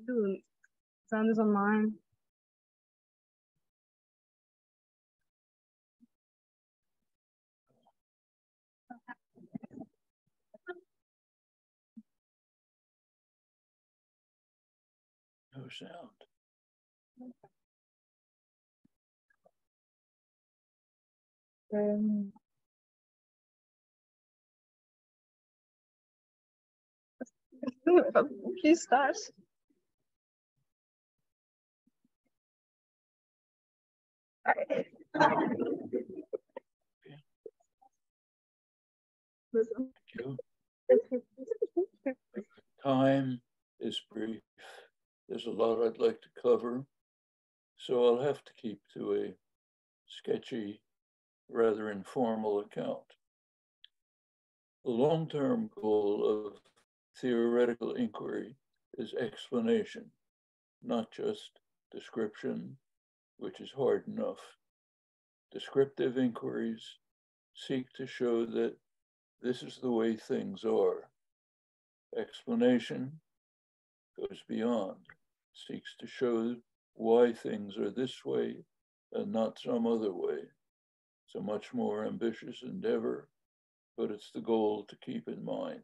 Dude, sound is online. No sound. Please start. Thank you. Time is brief. There's a lot I'd like to cover, so I'll have to keep to a sketchy, rather informal account. The long-term goal of theoretical inquiry is explanation, not just description, which is hard enough. Descriptive inquiries seek to show that this is the way things are. Explanation goes beyond, seeks to show why things are this way and not some other way. It's a much more ambitious endeavor, but it's the goal to keep in mind.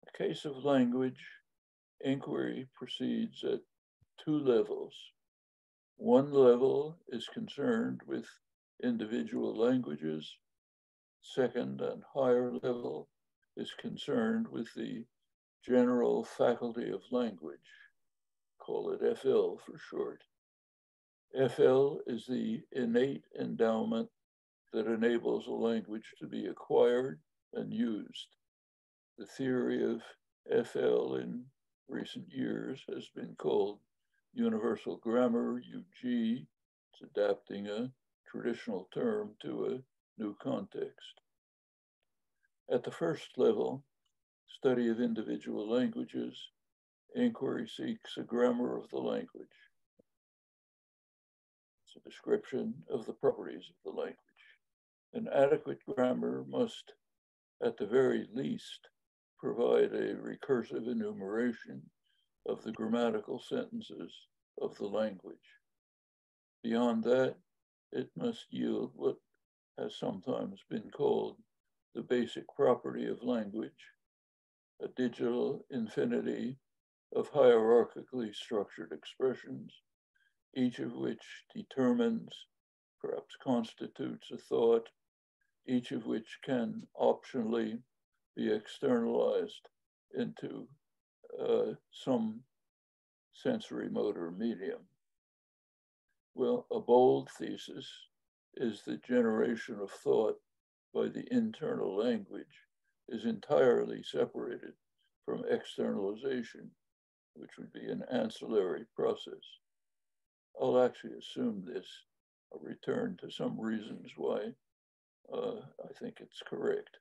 In the case of language, inquiry proceeds at two levels. One level is concerned with individual languages. Second and higher level is concerned with the general faculty of language, call it FL for short. FL is the innate endowment that enables a language to be acquired and used. The theory of FL in recent years has been called universal grammar, UG. It's adapting a traditional term to a new context. At the first level, study of individual languages, inquiry seeks a grammar of the language. It's a description of the properties of the language. An adequate grammar must, at the very least, provide a recursive enumeration of the grammatical sentences of the language. Beyond that, it must yield what has sometimes been called the basic property of language, a digital infinity of hierarchically structured expressions, each of which determines, perhaps constitutes a thought, each of which can optionally be externalized into some sensory motor medium. Well, a bold thesis is that generation of thought by the internal language is entirely separated from externalization, which would be an ancillary process. I'll actually assume this. I'll return to some reasons why I think it's correct.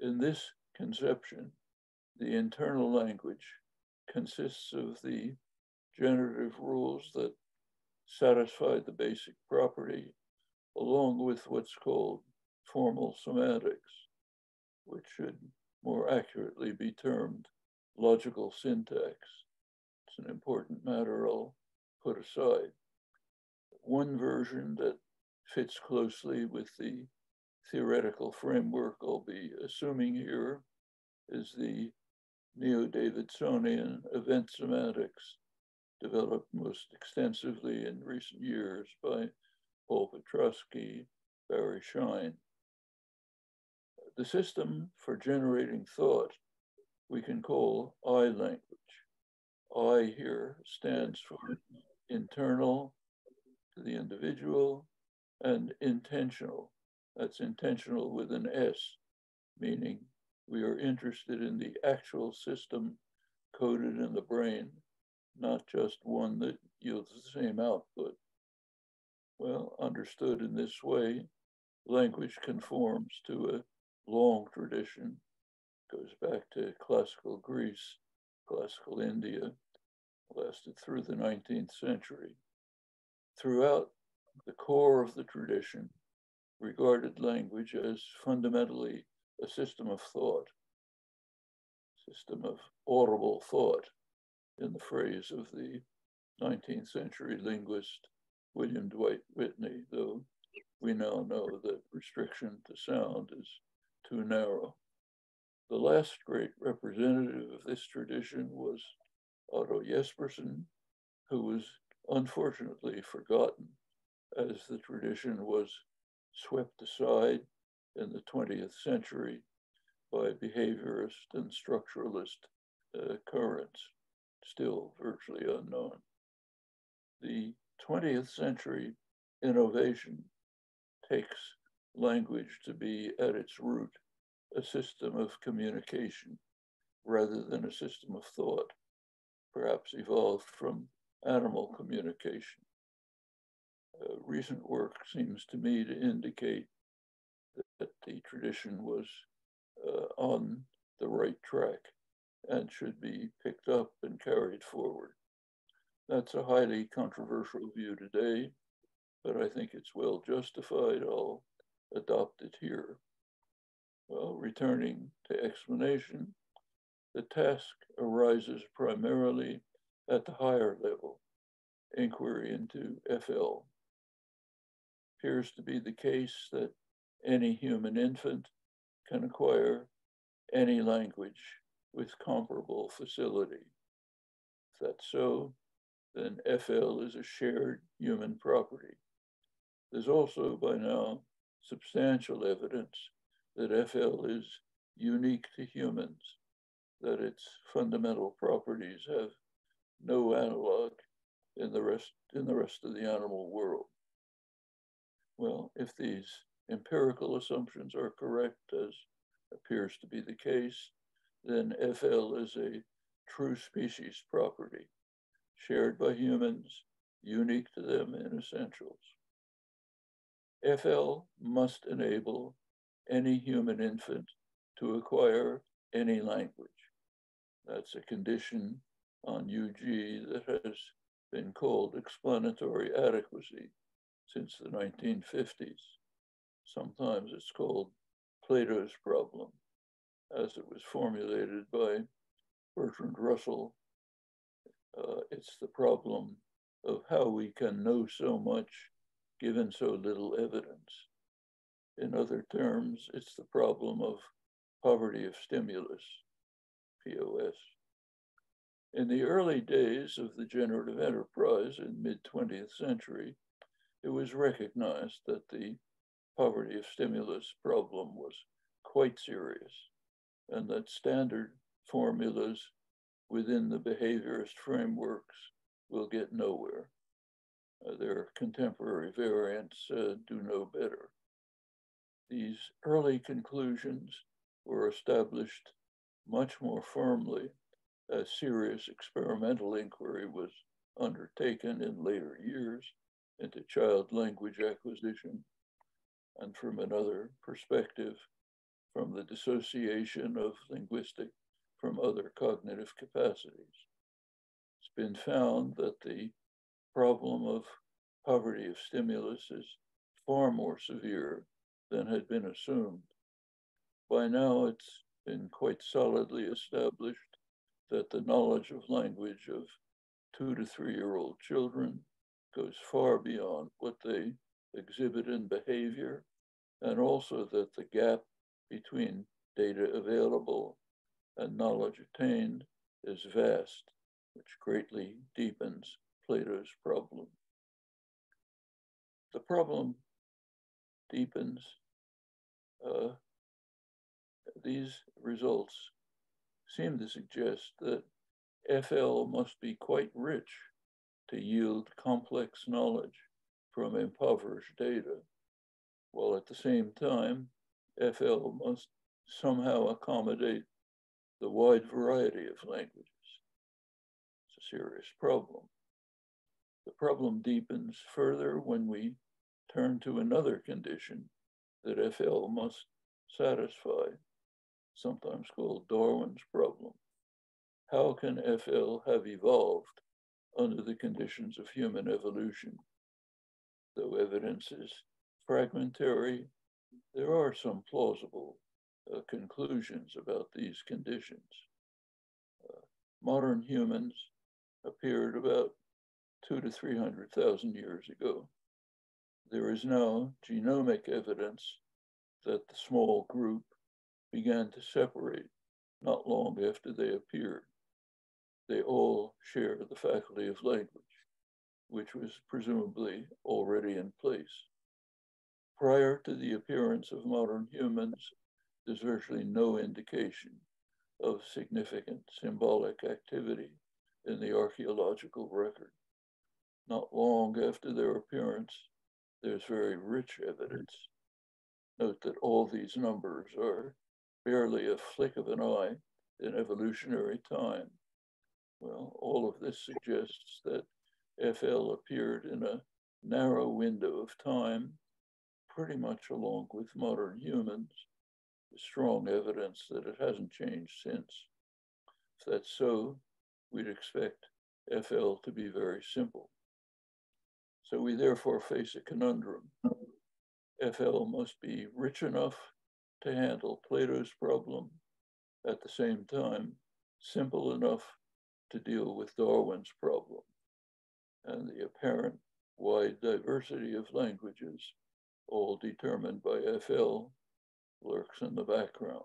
In this conception, the internal language consists of the generative rules that satisfy the basic property, along with what's called formal semantics, which should more accurately be termed logical syntax. It's an important matter I'll put aside. One version that fits closely with the theoretical framework I'll be assuming here is the Neo-Davidsonian event semantics, developed most extensively in recent years by Paul Petrosky, Barry Schein. The system for generating thought we can call I language. I here stands for internal, to the individual, and intentional. That's intentional with an S, meaning we are interested in the actual system coded in the brain, not just one that yields the same output. Well, understood in this way, language conforms to a long tradition, goes back to classical Greece, classical India, lasted through the 19th century. Throughout, the core of the tradition regarded language as fundamentally a system of thought, system of audible thought, in the phrase of the 19th century linguist William Dwight Whitney, though we now know that restriction to sound is too narrow. The last great representative of this tradition was Otto Jespersen, who was unfortunately forgotten as the tradition was swept aside in the 20th century by behaviorist and structuralist currents, still virtually unknown. The 20th century innovation takes language to be at its root a system of communication rather than a system of thought, perhaps evolved from animal communication. Recent work seems to me to indicate that the tradition was on the right track and should be picked up and carried forward. That's a highly controversial view today, but I think it's well justified. I'll adopt it here. Well, returning to explanation, the task arises primarily at the higher level, inquiry into FL. Appears to be the case that any human infant can acquire any language with comparable facility. If that's so, then FL is a shared human property. There's also by now substantial evidence that FL is unique to humans, that its fundamental properties have no analog in the rest of the animal world. Well, if these empirical assumptions are correct, as appears to be the case, then FL is a true species property, shared by humans, unique to them in essentials. FL must enable any human infant to acquire any language. That's a condition on UG that has been called explanatory adequacy since the 1950s. Sometimes it's called Plato's problem, as it was formulated by Bertrand Russell. It's the problem of how we can know so much given so little evidence. In other terms, it's the problem of poverty of stimulus, POS. In the early days of the generative enterprise in mid-20th century, it was recognized that the poverty of stimulus problem was quite serious and that standard formulas within the behaviorist frameworks will get nowhere. Their contemporary variants do no better. These early conclusions were established much more firmly as serious experimental inquiry was undertaken in later years into child language acquisition, and from another perspective, from the dissociation of linguistic from other cognitive capacities. It's been found that the problem of poverty of stimulus is far more severe than had been assumed. By now, it's been quite solidly established that the knowledge of language of 2 to 3-year-old children goes far beyond what they exhibit in behavior, and also that the gap between data available and knowledge attained is vast, which greatly deepens Plato's problem. The problem deepens. These results seem to suggest that FL must be quite rich to yield complex knowledge from impoverished data, while at the same time, FL must somehow accommodate the wide variety of languages. It's a serious problem. The problem deepens further when we turn to another condition that FL must satisfy, sometimes called Darwin's problem. How can FL have evolved under the conditions of human evolution? Though evidence is fragmentary, there are some plausible conclusions about these conditions. Modern humans appeared about 200,000 to 300,000 years ago. There is now genomic evidence that the small group began to separate not long after they appeared. They all share the faculty of language, which was presumably already in place. Prior to the appearance of modern humans, there's virtually no indication of significant symbolic activity in the archaeological record. Not long after their appearance, there's very rich evidence. Note that all these numbers are barely a flick of an eye in evolutionary time. Well, all of this suggests that FL appeared in a narrow window of time, pretty much along with modern humans, with strong evidence that it hasn't changed since. If that's so, we'd expect FL to be very simple. So we therefore face a conundrum. FL must be rich enough to handle Plato's problem, at the same time, simple enough to deal with Darwin's problem, and the apparent wide diversity of languages, all determined by FL, lurks in the background.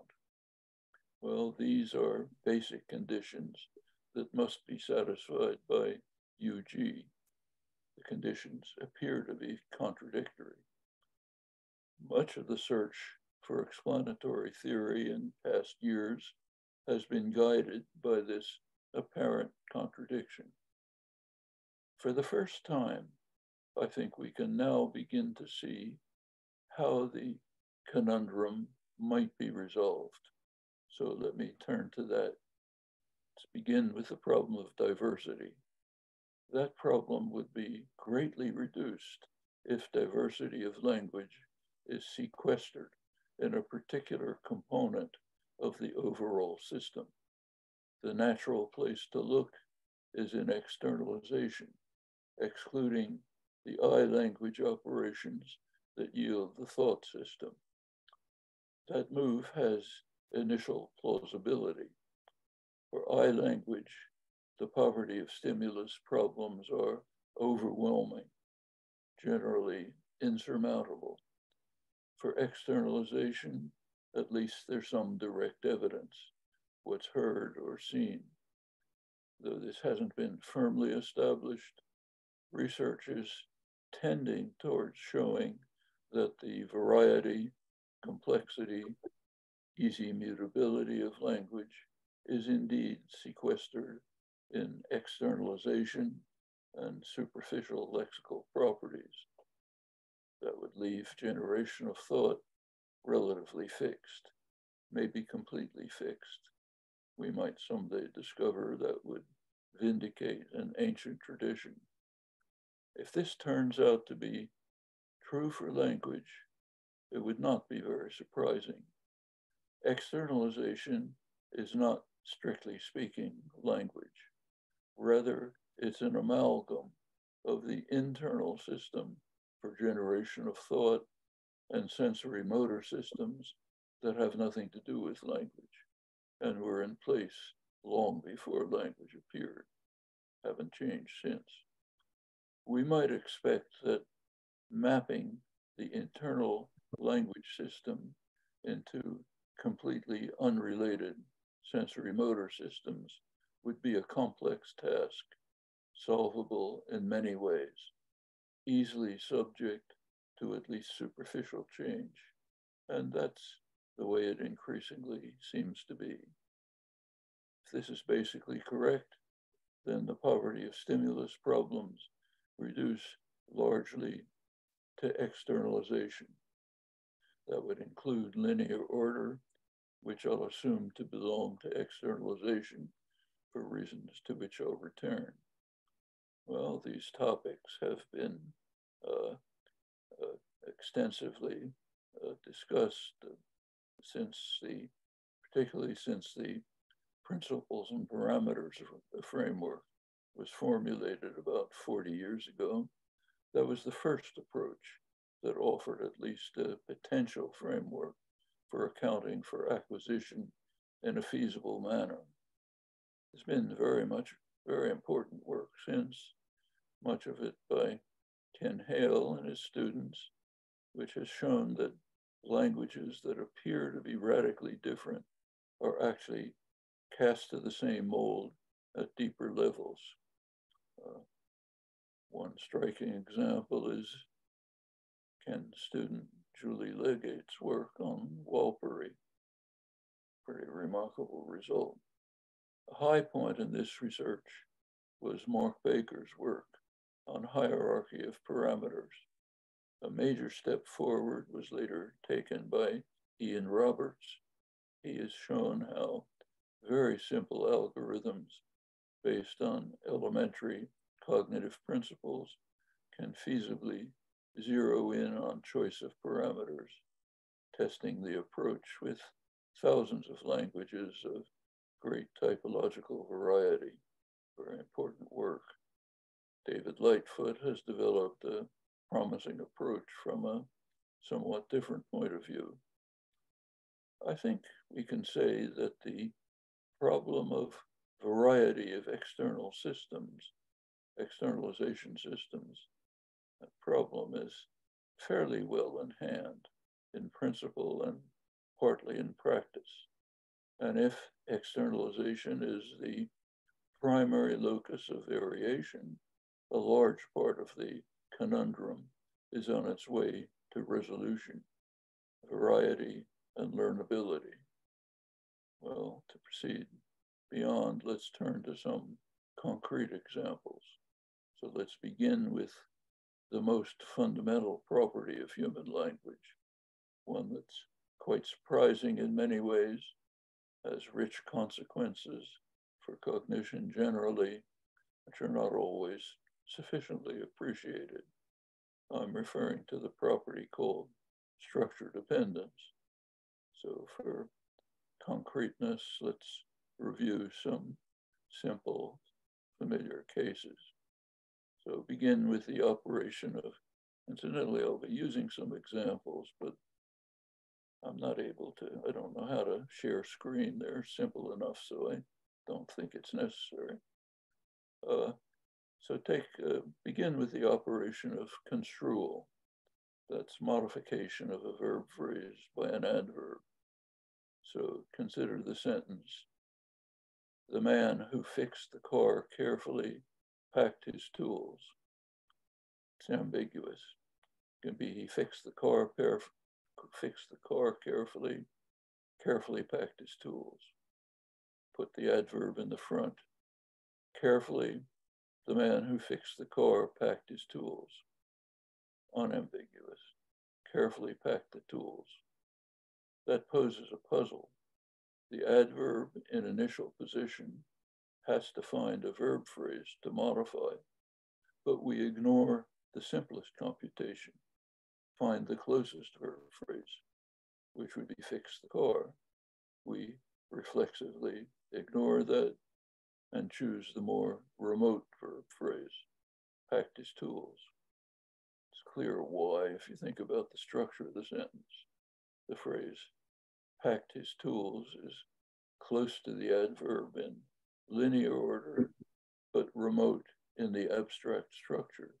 Well, these are basic conditions that must be satisfied by UG. The conditions appear to be contradictory. Much of the search for explanatory theory in past years has been guided by this apparent contradiction. For the first time, I think we can now begin to see how the conundrum might be resolved. So let me turn to that. Let's begin with the problem of diversity. That problem would be greatly reduced if diversity of language is sequestered in a particular component of the overall system. The natural place to look is in externalization, excluding the I language operations that yield the thought system. That move has initial plausibility. For I language, the poverty of stimulus problems are overwhelming, generally insurmountable. For externalization, at least there's some direct evidence, what's heard or seen. Though this hasn't been firmly established, research is tending towards showing that the variety, complexity, easy mutability of language is indeed sequestered in externalization and superficial lexical properties that would leave generation of thought relatively fixed, maybe completely fixed. We might someday discover that would vindicate an ancient tradition. If this turns out to be true for language, it would not be very surprising. Externalization is not, strictly speaking, language. Rather, it's an amalgam of the internal system for generation of thought and sensory motor systems that have nothing to do with language and were in place long before language appeared, haven't changed since. We might expect that mapping the internal language system into completely unrelated sensory motor systems would be a complex task, solvable in many ways, easily subject to at least superficial change. And that's the way it increasingly seems to be. If this is basically correct, then the poverty of stimulus problems reduce largely to externalization. That would include linear order, which I'll assume to belong to externalization for reasons to which I'll return. Well, these topics have been extensively discussed particularly since the principles and parameters of the framework was formulated about 40 years ago. That was the first approach that offered at least a potential framework for accounting for acquisition in a feasible manner. There's been very important work since, much of it by Ken Hale and his students, which has shown that languages that appear to be radically different are actually cast to the same mold at deeper levels. One striking example is Ken's student Julie Legate's work on Walpurgi. Pretty remarkable result. A high point in this research was Mark Baker's work on hierarchy of parameters. A major step forward was later taken by Ian Roberts. He has shown how very simple algorithms based on elementary cognitive principles can feasibly zero in on choice of parameters, testing the approach with thousands of languages of great typological variety. Very important work. David Lightfoot has developed a promising approach from a somewhat different point of view. I think we can say that the problem of variety of external systems, externalization systems, that problem is fairly well in hand in principle and partly in practice. And if externalization is the primary locus of variation, a large part of the conundrum is on its way to resolution, variety and learnability. Well, to proceed beyond, let's turn to some concrete examples. So let's begin with the most fundamental property of human language, one that's quite surprising in many ways, has rich consequences for cognition generally, which are not always sufficiently appreciated. I'm referring to the property called structure dependence. So for concreteness, let's review some simple, familiar cases. So begin with the operation of, incidentally, I'll be using some examples, but I'm not able to, I don't know how to share screen. They're simple enough, so I don't think it's necessary. So begin with the operation of construal. That's modification of a verb phrase by an adverb. So consider the sentence. The man who fixed the car carefully packed his tools. It's ambiguous. It can be he fixed the car carefully packed his tools. Put the adverb in the front. Carefully, the man who fixed the car packed his tools. Unambiguous. Carefully packed the tools. That poses a puzzle. The adverb in initial position has to find a verb phrase to modify, but we ignore the simplest computation. Find the closest verb phrase, which would be fix the car. We reflexively ignore that and choose the more remote verb phrase, packed his tools. It's clear why if you think about the structure of the sentence. The phrase packed his tools is close to the adverb in linear order, but remote in the abstract structure.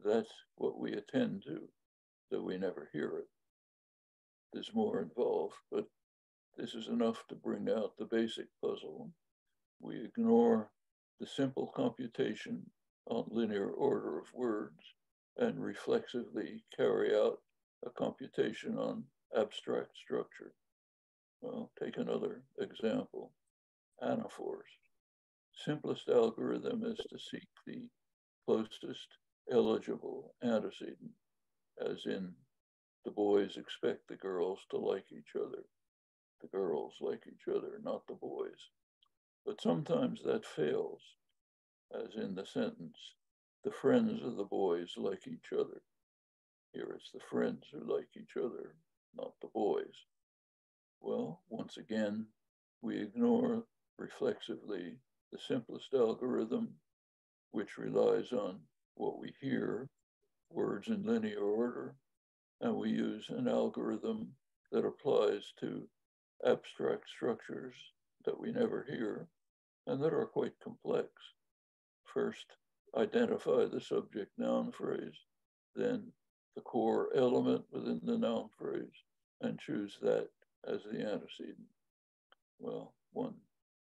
That's what we attend to, though we never hear it. There's more involved, but this is enough to bring out the basic puzzle. We ignore the simple computation on linear order of words and reflexively carry out a computation on abstract structure. Well, take another example, anaphors. Simplest algorithm is to seek the closest eligible antecedent. as in the boys expect the girls to like each other. The girls like each other, not the boys. But sometimes that fails, as in the sentence, the friends of the boys like each other. Here it's the friends who like each other, not the boys. Well, once again, we ignore reflexively the simplest algorithm, which relies on what we hear, words in linear order, and we use an algorithm that applies to abstract structures that we never hear and that are quite complex. First, identify the subject-noun phrase, then the core element within the noun phrase, and choose that as the antecedent. Well, one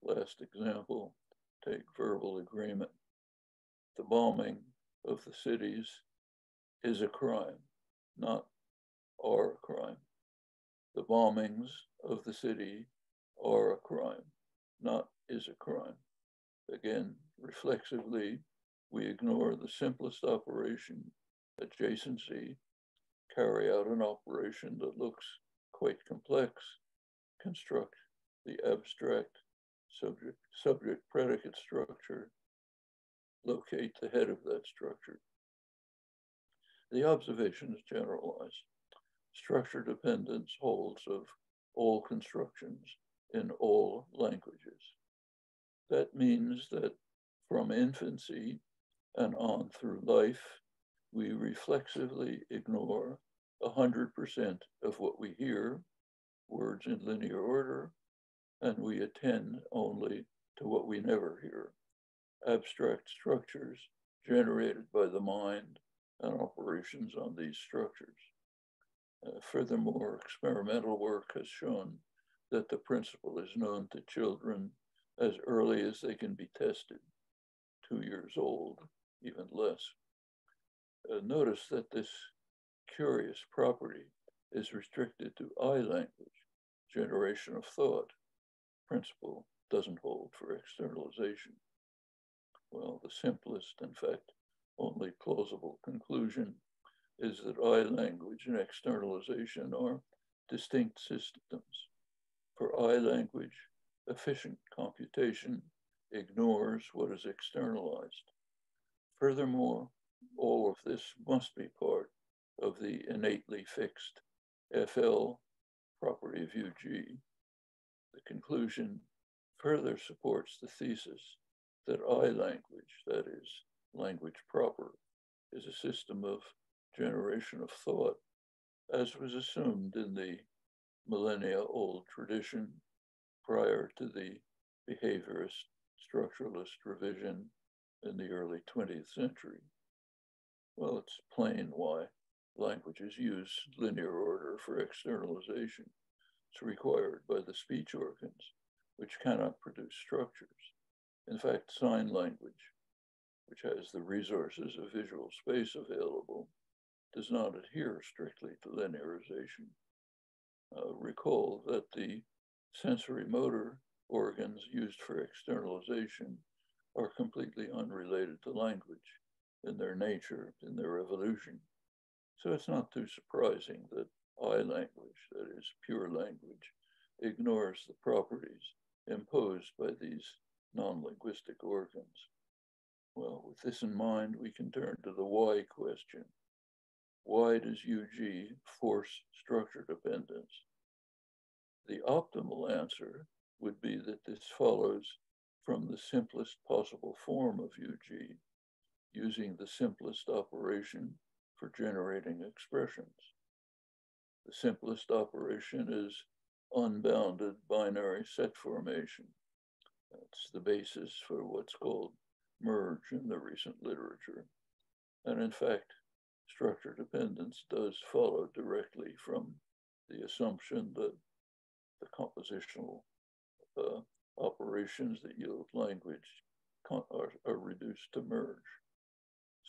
last example, take verbal agreement. The bombing of the cities is a crime, not are a crime. The bombings of the city are a crime, not is a crime. Again, reflexively, we ignore the simplest operation, adjacency, carry out an operation that looks quite complex, construct the abstract subject-predicate structure, locate the head of that structure. The observation is generalized. Structure dependence holds of all constructions in all languages. That means that from infancy and on through life, we reflexively ignore 100% of what we hear, words in linear order, and we attend only to what we never hear, abstract structures generated by the mind and operations on these structures. Furthermore, experimental work has shown that the principle is known to children as early as they can be tested, 2 years old, even less. Notice that this curious property is restricted to I language, generation of thought. Principle doesn't hold for externalization. Well, the simplest, in fact, only plausible conclusion is that I language and externalization are distinct systems. For I language, efficient computation ignores what is externalized. Furthermore, all of this must be part of the innately fixed FL property of UG. The conclusion further supports the thesis that I language, that is, language proper, is a system of generation of thought, as was assumed in the millennia-old tradition prior to the behaviorist structuralist revision in the early 20th century. Well, it's plain why languages use linear order for externalization. It's required by the speech organs, which cannot produce structures. In fact, sign language, which has the resources of visual space available, does not adhere strictly to linearization. Recall that the sensory motor organs used for externalization are completely unrelated to language in their nature, in their evolution. So it's not too surprising that I language, that is pure language, ignores the properties imposed by these non-linguistic organs. Well, with this in mind, we can turn to the why question. Why does UG force structure dependence? The optimal answer would be that this follows from the simplest possible form of UG, using the simplest operation for generating expressions. The simplest operation is unbounded binary set formation. That's the basis for what's called merge in the recent literature. And in fact, structure dependence does follow directly from the assumption that the compositional operations that yield language are reduced to merge.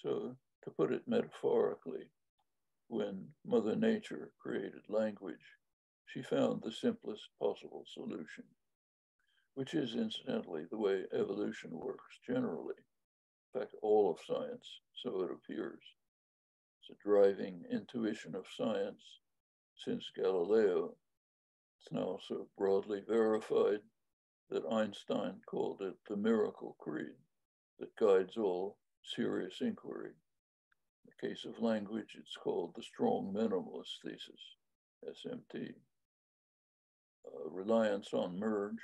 So to put it metaphorically, when Mother Nature created language, she found the simplest possible solution, which is incidentally the way evolution works generally. In fact, all of science, so it appears. It's a driving intuition of science since Galileo. It's now so broadly verified that Einstein called it the miracle creed that guides all serious inquiry. In the case of language, it's called the strong minimalist thesis, SMT. Reliance on merge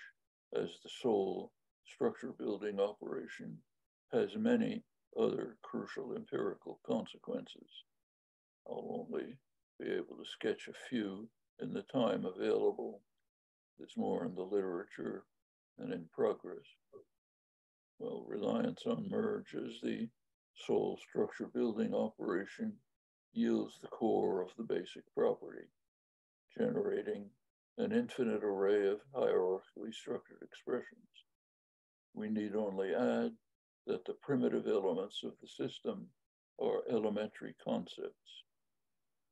as the sole structure building operation has many other crucial empirical consequences. I'll only be able to sketch a few in the time available. There's more in the literature and in progress. Well, reliance on merge as the sole structure building operation yields the core of the basic property, generating an infinite array of hierarchically structured expressions. We need only add that the primitive elements of the system are elementary concepts.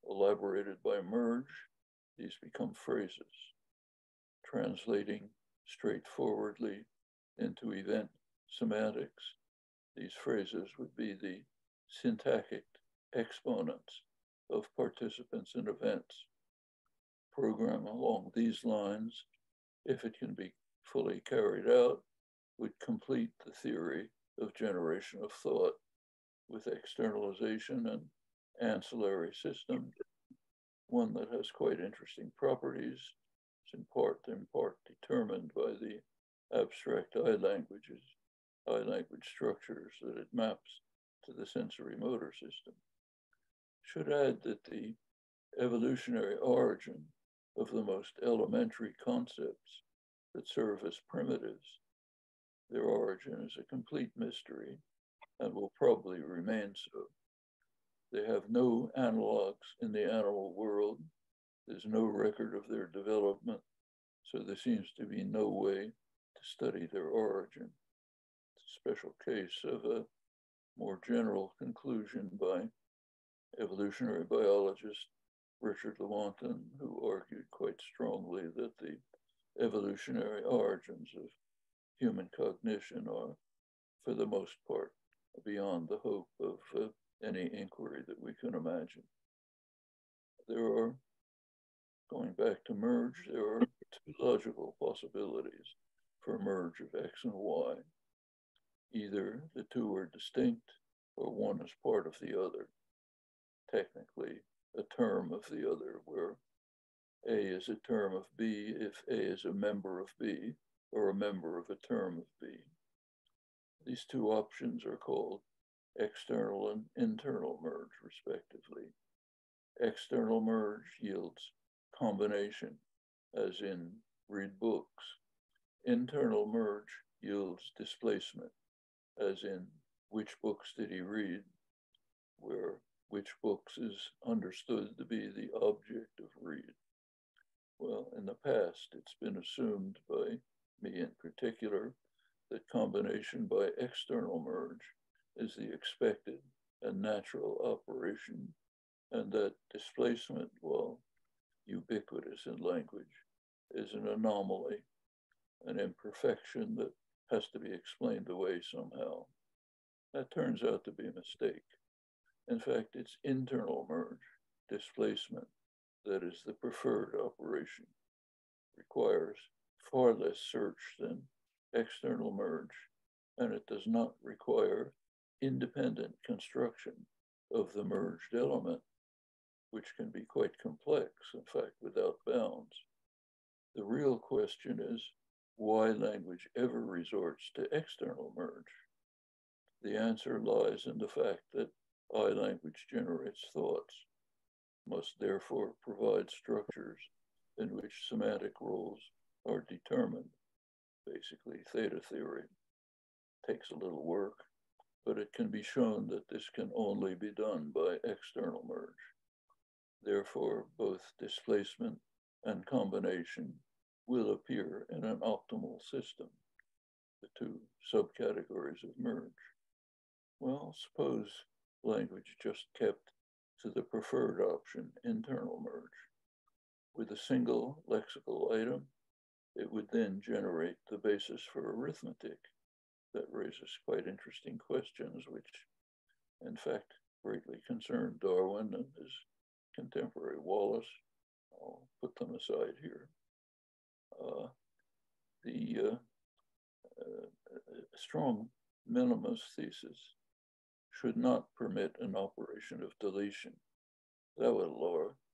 Elaborated by merge, these become phrases. Translating straightforwardly into event semantics, these phrases would be the syntactic exponents of participants in events. Program along these lines, if it can be fully carried out, would complete the theory of generation of thought with externalization and ancillary system, one that has quite interesting properties. It's in part determined by the abstract eye language structures that it maps to the sensory motor system. Should add that the evolutionary origin of the most elementary concepts that serve as primitives, their origin is a complete mystery and will probably remain so. They have no analogs in the animal world. There's no record of their development, so there seems to be no way to study their origin. It's a special case of a more general conclusion by evolutionary biologist Richard Lewontin, who argued quite strongly that the evolutionary origins of human cognition are, for the most part, beyond the hope of any inquiry that we can imagine. There are, going back to merge, there are two logical possibilities for merge of X and Y. Either the two are distinct or one is part of the other, technically a term of the other, where A is a term of B if A is a member of B or a member of a term of B. These two options are called external and internal merge, respectively. External merge yields combination, as in read books. Internal merge yields displacement, as in which books did he read, where which books is understood to be the object of read. Well, in the past, it's been assumed by me in particular that combination by external merge is the expected and natural operation, and that displacement, while ubiquitous in language, is an anomaly, an imperfection that has to be explained away somehow. That turns out to be a mistake. In fact, it's internal merge, displacement, that is the preferred operation. Requires far less search than external merge, and it does not require independent construction of the merged element, which can be quite complex, in fact, without bounds. The real question is why language ever resorts to external merge. The answer lies in the fact that eye language generates thoughts, must therefore provide structures in which semantic roles are determined. Basically, theta theory takes a little work, but it can be shown that this can only be done by external merge. Therefore, both displacement and combination will appear in an optimal system, the two subcategories of merge. Well, suppose language just kept to the preferred option, internal merge. With a single lexical item, it would then generate the basis for arithmetic. That raises quite interesting questions, which in fact greatly concerned Darwin and his contemporary Wallace. I'll put them aside here. The strong minimus thesis should not permit an operation of deletion. That would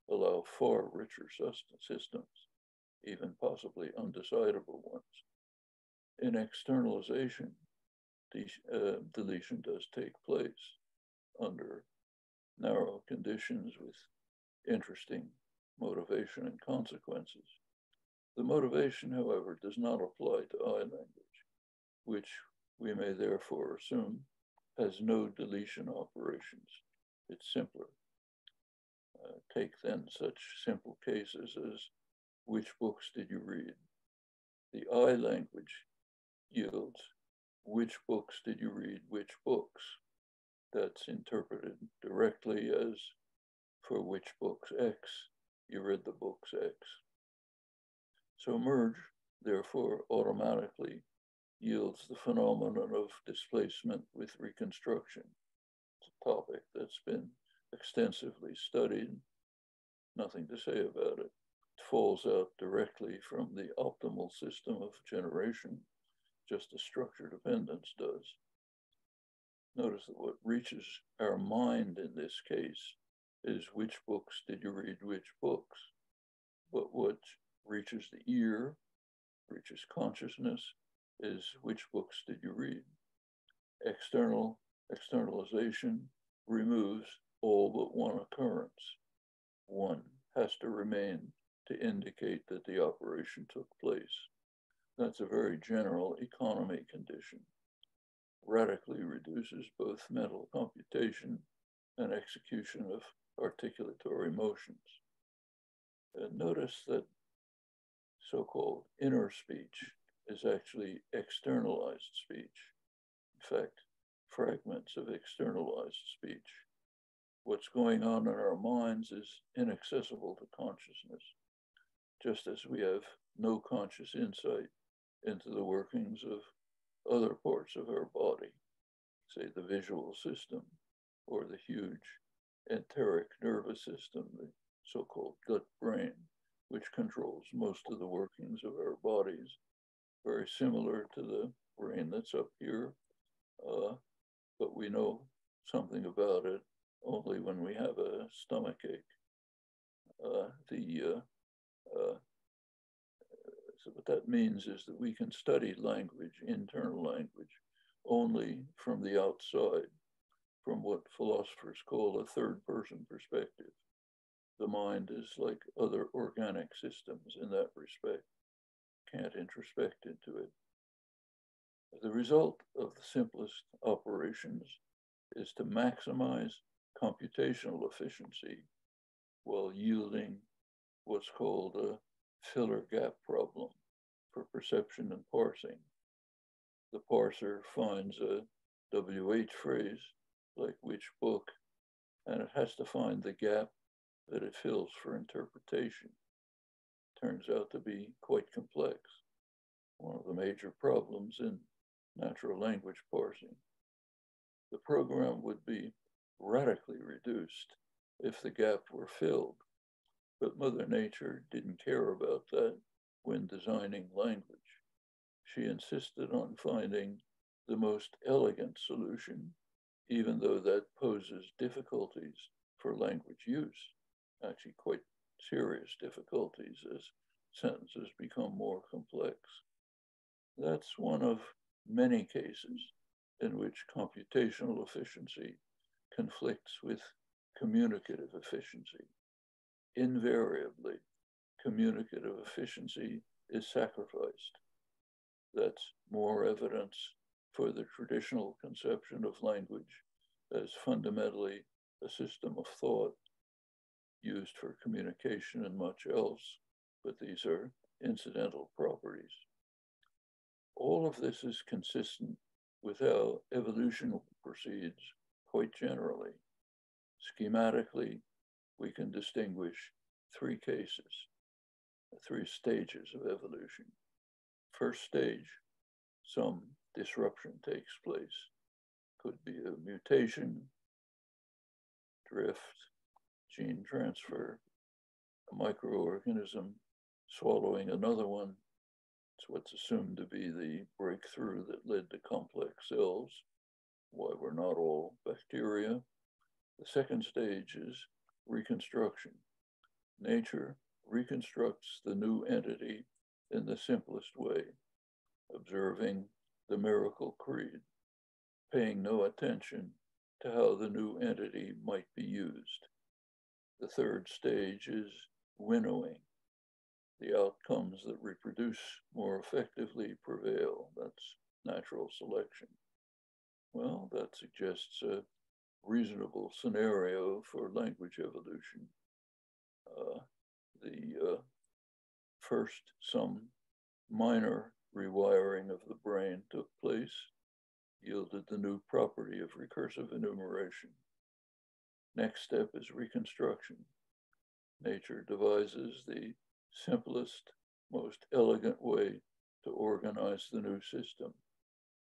allow far richer systems, even possibly undecidable ones. In externalization, deletion does take place under narrow conditions with interesting motivation and consequences. The motivation, however, does not apply to I language, which we may therefore assume has no deletion operations. It's simpler. Take then such simple cases as which books did you read? The I language yields which books did you read, which books? That's interpreted directly as for which books X, you read the books X. So merge, therefore, automatically yields the phenomenon of displacement with reconstruction. It's a topic that's been extensively studied, nothing to say about it. It falls out directly from the optimal system of generation, just as structure dependence does. Notice that what reaches our mind in this case is which books did you read, which books? But what reaches the ear, reaches consciousness, is which books did you read? Externalization removes all but one occurrence. One has to remain to indicate that the operation took place. That's a very general economy condition. Radically reduces both mental computation and execution of articulatory motions. And notice that so-called inner speech is actually externalized speech. In fact, fragments of externalized speech. What's going on in our minds is inaccessible to consciousness, just as we have no conscious insight into the workings of other parts of our body, say the visual system or the huge enteric nervous system, the so-called gut brain, which controls most of the workings of our bodies, very similar to the brain that's up here, but we know something about it only when we have a stomachache. So what that means is that we can study language, internal language, only from the outside, from what philosophers call a third-person perspective. The mind is like other organic systems in that respect, can't introspect into it. The result of the simplest operations is to maximize computational efficiency while yielding what's called a filler gap problem for perception and parsing. The parser finds a WH phrase, like which book, and it has to find the gap that it fills for interpretation. Turns out to be quite complex. One of the major problems in natural language parsing. The program would be radically reduced if the gap were filled, but Mother Nature didn't care about that when designing language. She insisted on finding the most elegant solution, even though that poses difficulties for language use, actually quite serious difficulties as sentences become more complex. That's one of many cases in which computational efficiency conflicts with communicative efficiency. Invariably, communicative efficiency is sacrificed. That's more evidence for the traditional conception of language as fundamentally a system of thought used for communication and much else, but these are incidental properties. All of this is consistent with how evolution proceeds quite generally. Schematically, we can distinguish three cases, three stages of evolution. First stage, some disruption takes place. Could be a mutation, drift, gene transfer, a microorganism swallowing another one. It's what's assumed to be the breakthrough that led to complex cells, why we're not all bacteria. The second stage is reconstruction. Nature reconstructs the new entity in the simplest way, observing the miracle creed, paying no attention to how the new entity might be used. The third stage is winnowing. The outcomes that reproduce more effectively prevail. That's natural selection. Well, that suggests a reasonable scenario for language evolution. First, some minor rewiring of the brain took place, yielded the new property of recursive enumeration. Next step is reconstruction. Nature devises the simplest, most elegant way to organize the new system.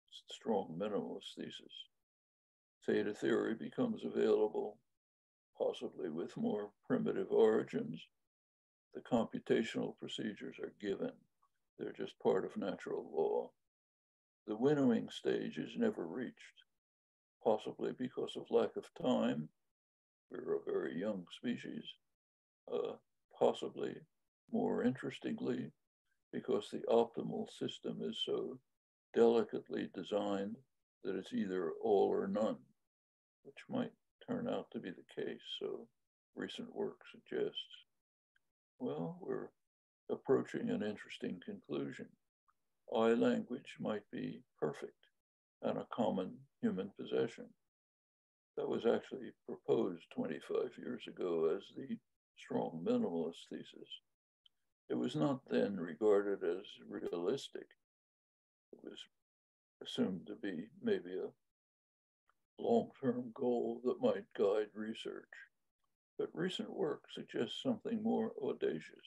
It's the strong minimalist thesis. Theta theory becomes available, possibly with more primitive origins. The computational procedures are given. They're just part of natural law. The winnowing stage is never reached, possibly because of lack of time. We're a very young species. Possibly, more interestingly, because the optimal system is so delicately designed that it's either all or none, which might turn out to be the case, so recent work suggests. Well, we're approaching an interesting conclusion. I language might be perfect and a common human possession. That was actually proposed 25 years ago as the strong minimalist thesis. It was not then regarded as realistic. It was assumed to be maybe a long-term goal that might guide research. But recent work suggests something more audacious.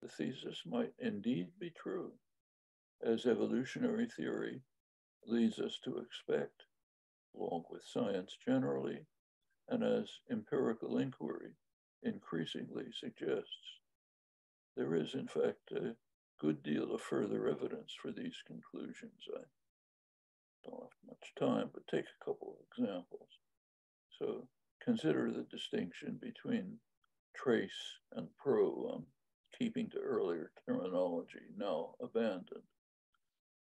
The thesis might indeed be true, as evolutionary theory leads us to expect, along with science generally, and as empirical inquiry increasingly suggests. There is, in fact, a good deal of further evidence for these conclusions. I don't have much time, but take a couple of examples. So consider the distinction between trace and pro. I'm keeping to earlier terminology, now abandoned.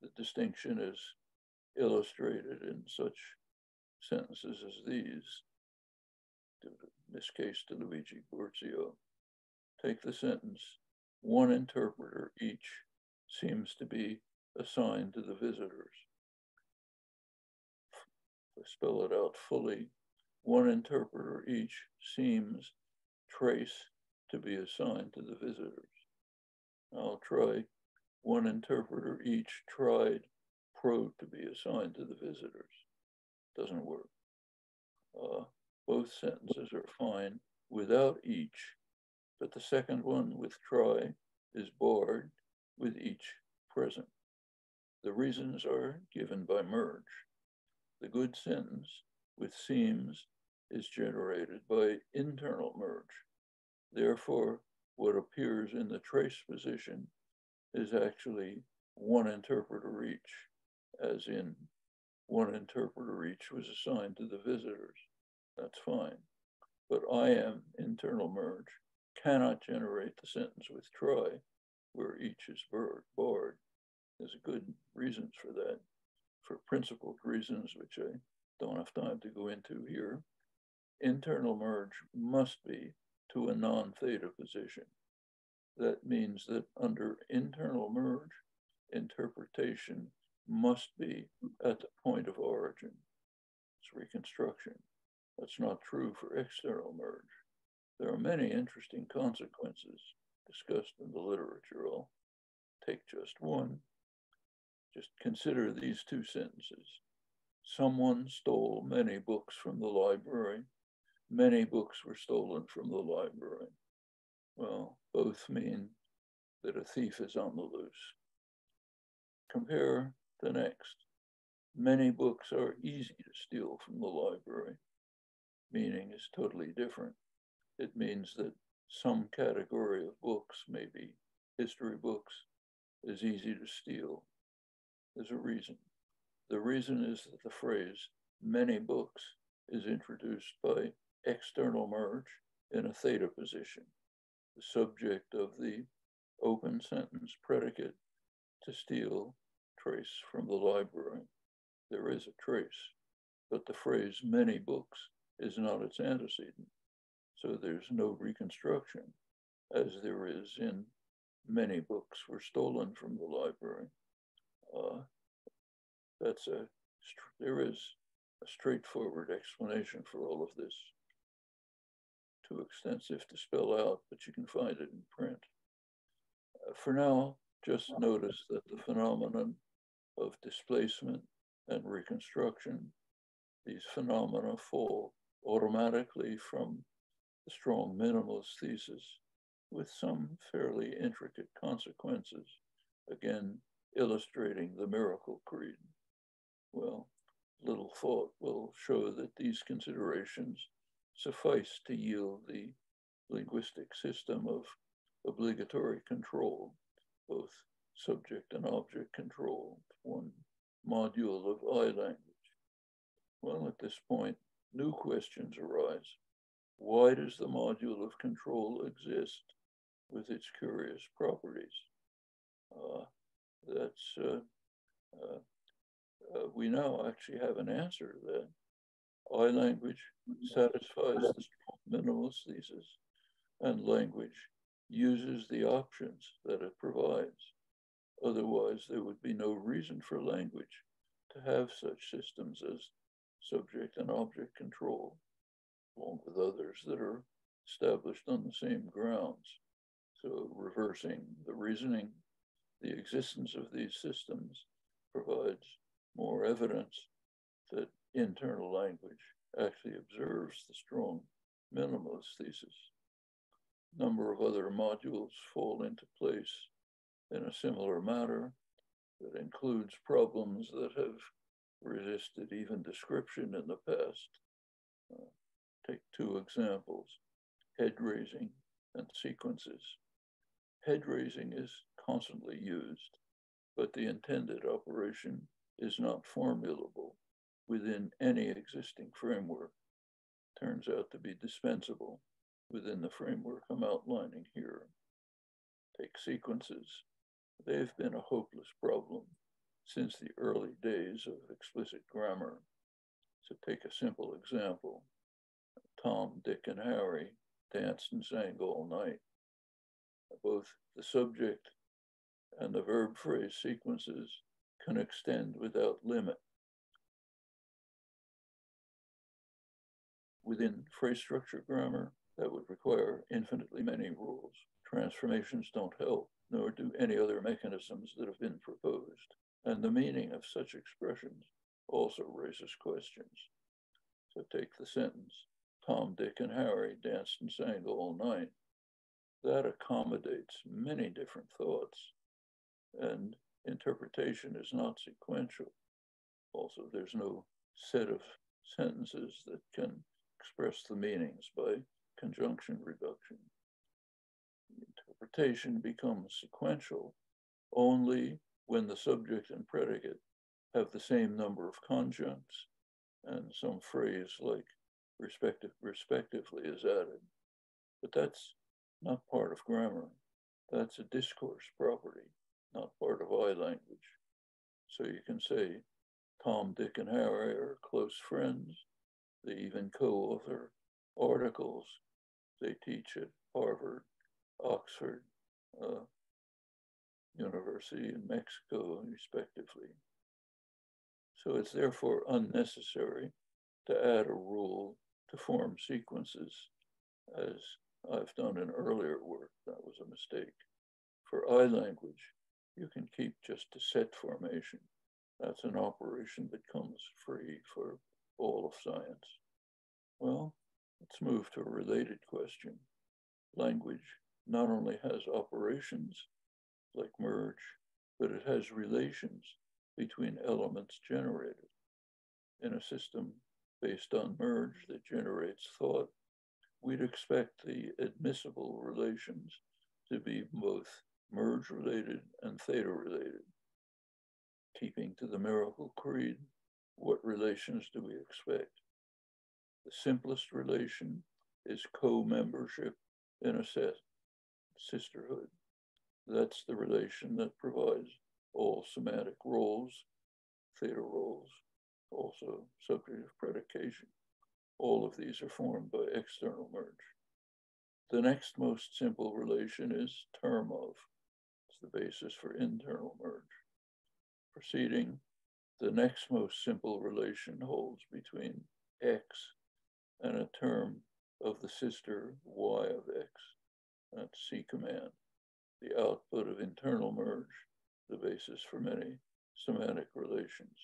The distinction is illustrated in such sentences as these, in this case to Luigi Burzio. Take the sentence, one interpreter each seems to be assigned to the visitors. If I spell it out fully, one interpreter each seems trace to be assigned to the visitors. I'll try one interpreter each tried pro to be assigned to the visitors. Doesn't work. Both sentences are fine without each, but the second one with try is barred with each present. The reasons are given by merge. The good sentence with seems is generated by internal merge. Therefore, what appears in the trace position is actually one interpreter each, as in one interpreter each was assigned to the visitors. That's fine. But I am internal merge cannot generate the sentence with try, where each is barred. There's good reasons for that, for principled reasons, which I don't have time to go into here. Internal merge must be to a non-theta position. That means that under internal merge, interpretation must be at the point of origin. It's reconstruction. That's not true for external merge. There are many interesting consequences discussed in the literature. I'll take just one. Just consider these two sentences. Someone stole many books from the library. Many books were stolen from the library. Well, both mean that a thief is on the loose. Compare the next. Many books are easy to steal from the library. meaning is totally different. It means that some category of books, maybe history books, is easy to steal. There's a reason. The reason is that the phrase many books is introduced by external merge in a theta position, the subject of the open sentence predicate to steal trace from the library. There is a trace, but the phrase many books is not its antecedent. So there's no reconstruction as there is in many books were stolen from the library. There is a straightforward explanation for all of this. Too extensive to spell out, but you can find it in print. For now, just notice that the phenomenon of displacement and reconstruction, these phenomena fall automatically from the strong minimalist thesis with some fairly intricate consequences, again, illustrating the miracle creed. Well, little thought will show that these considerations suffice to yield the linguistic system of obligatory control, both subject and object control, one module of I language. Well, at this point, new questions arise. Why does the module of control exist with its curious properties? We now actually have an answer to that. I language satisfies the strong minimalist thesis, and language uses the options that it provides. Otherwise, there would be no reason for language to have such systems as subject and object control, along with others that are established on the same grounds. So reversing the reasoning, the existence of these systems provides more evidence that internal language actually observes the strong minimalist thesis. A number of other modules fall into place in a similar manner that includes problems that have resisted even description in the past. Take two examples, head raising and sequences. Head raising is constantly used, but the intended operation is not formulable within any existing framework. Turns out to be dispensable within the framework I'm outlining here. Take sequences. They've been a hopeless problem since the early days of explicit grammar. So take a simple example. Tom, Dick, and Harry danced and sang all night. Both the subject and the verb phrase sequences can extend without limit. Within phrase structure grammar, that would require infinitely many rules. Transformations don't help, nor do any other mechanisms that have been proposed. And the meaning of such expressions also raises questions. So take the sentence, Tom, Dick, and Harry danced and sang all night. That accommodates many different thoughts, and interpretation is not sequential. Also, there's no set of sentences that can express the meanings by conjunction reduction. Interpretation becomes sequential only when the subject and predicate have the same number of conjuncts and some phrase like respectively is added. But that's not part of grammar. That's a discourse property, not part of I language. So you can say Tom, Dick, and Harry are close friends. They even co-author articles. They teach at Harvard, Oxford, University in Mexico, respectively. So it's therefore unnecessary to add a rule to form sequences, as I've done in earlier work. That was a mistake. For I language, you can keep just a set formation. That's an operation that comes free for all of science. Well, let's move to a related question. Language not only has operations like merge, but it has relations between elements generated. In a system based on merge that generates thought, we'd expect the admissible relations to be both merge-related and theta-related. Keeping to the miracle creed, what relations do we expect? The simplest relation is co-membership in a sisterhood. That's the relation that provides all semantic roles, theta roles, also subjective predication. All of these are formed by external merge. The next most simple relation is term of. It's the basis for internal merge. Proceeding, the next most simple relation holds between X and a term of the sister Y of X. That's C command, the output of internal merge, the basis for many semantic relations.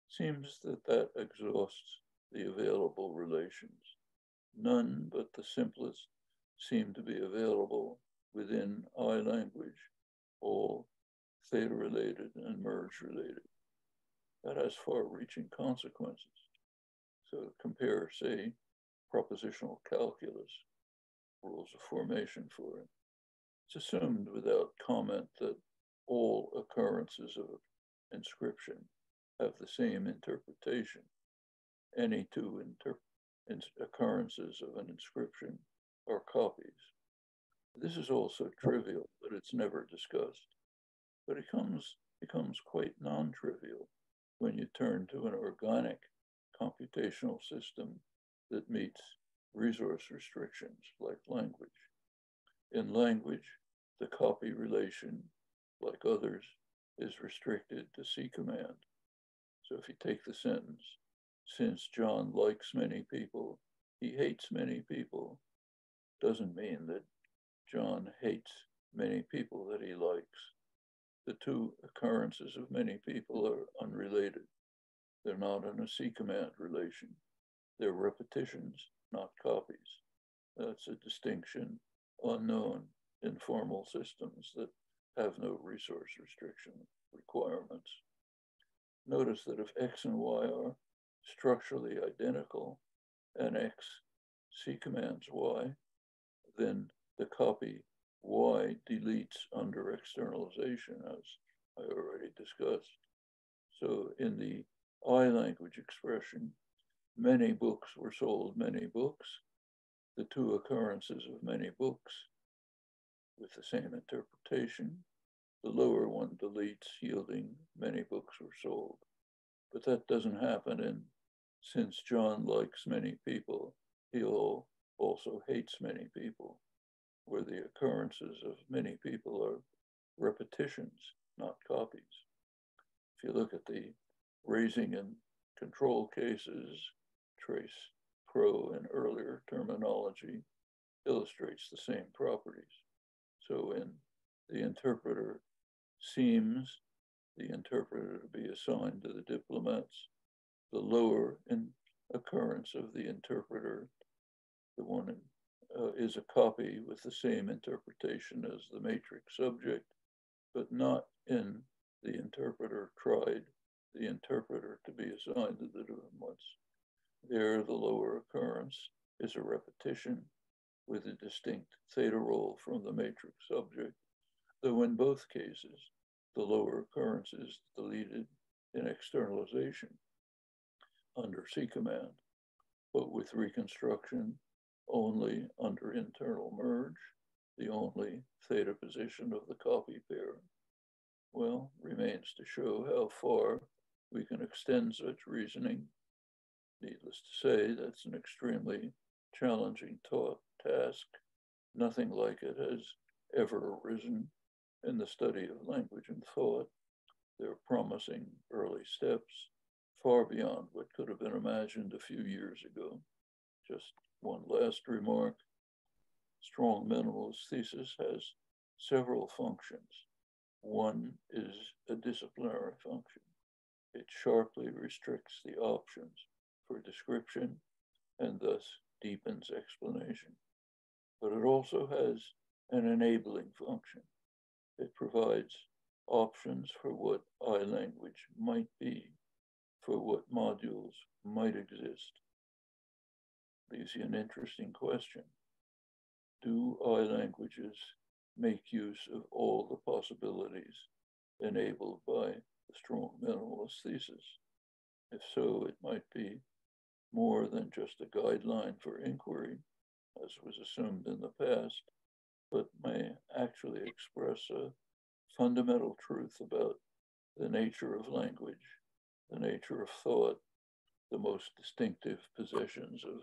Seems that exhausts the available relations. None but the simplest seem to be available within iLanguage, all theta-related and merge-related. That has far-reaching consequences. So compare, say, propositional calculus, rules of formation for it. It's assumed without comment that all occurrences of inscription have the same interpretation. Any two occurrences of an inscription are copies. This is also trivial, but it's never discussed. But it becomes quite non-trivial when you turn to an organic computational system that meets resource restrictions like language. In language, the copy relation, like others, is restricted to C command. So if you take the sentence, since John likes many people, he hates many people, doesn't mean that John hates many people that he likes. The two occurrences of many people are unrelated. They're not in a C command relation. They're repetitions, not copies. That's a distinction unknown in formal systems that have no resource restriction requirements. Notice that if X and Y are structurally identical and X C commands Y, then the copy Y deletes under externalization, as I already discussed. So in the iLanguage expression, many books were sold many books. The two occurrences of many books with the same interpretation, the lower one deletes, yielding many books were sold. But that doesn't happen in since John likes many people, he also hates many people, where the occurrences of many people are repetitions, not copies. If you look at the raising and control cases, trace, pro, and earlier terminology illustrates the same properties. So in the interpreter seems the interpreter to be assigned to the diplomats, the lower occurrence of the interpreter, the one is a copy with the same interpretation as the matrix subject, but not in the interpreter tried the interpreter to be assigned to the diplomats. There, the lower occurrence is a repetition with a distinct theta role from the matrix subject, though in both cases, the lower occurrence is deleted in externalization under C command, but with reconstruction only under internal merge, the only theta position of the copy pair. Well, remains to show how far we can extend such reasoning. Needless to say, that's an extremely challenging task. Nothing like it has ever arisen in the study of language and thought. They're promising early steps, far beyond what could have been imagined a few years ago. Just one last remark. Strong minimalist thesis has several functions. One is a disciplinary function. It sharply restricts the options for description and thus deepens explanation. But it also has an enabling function. It provides options for what iLanguage might be, for what modules might exist leaves you an interesting question. Do I languages make use of all the possibilities enabled by the strong minimalist thesis? If so, it might be more than just a guideline for inquiry, as was assumed in the past, but may actually express a fundamental truth about the nature of language, the nature of thought, the most distinctive possessions of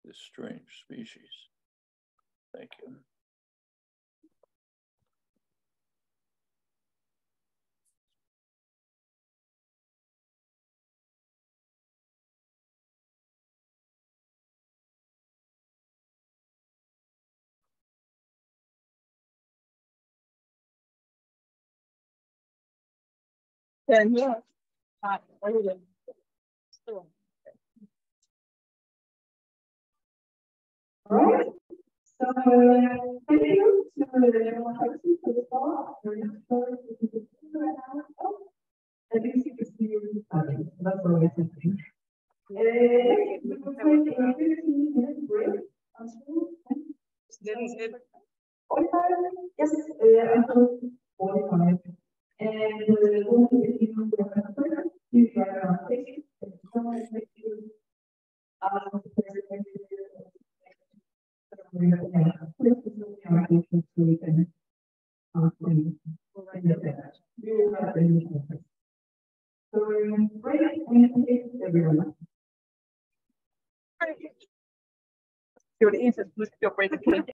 this strange species. Thank you. Then yeah, I read it. Still. All right. So thank you to everyone for the talk. I think you can see you. That's always something. We will take a 15-minute break until 45. Yes, until 45. And we'll continue with the prayer. You try to take it. Thank you. See what it is, just feel free to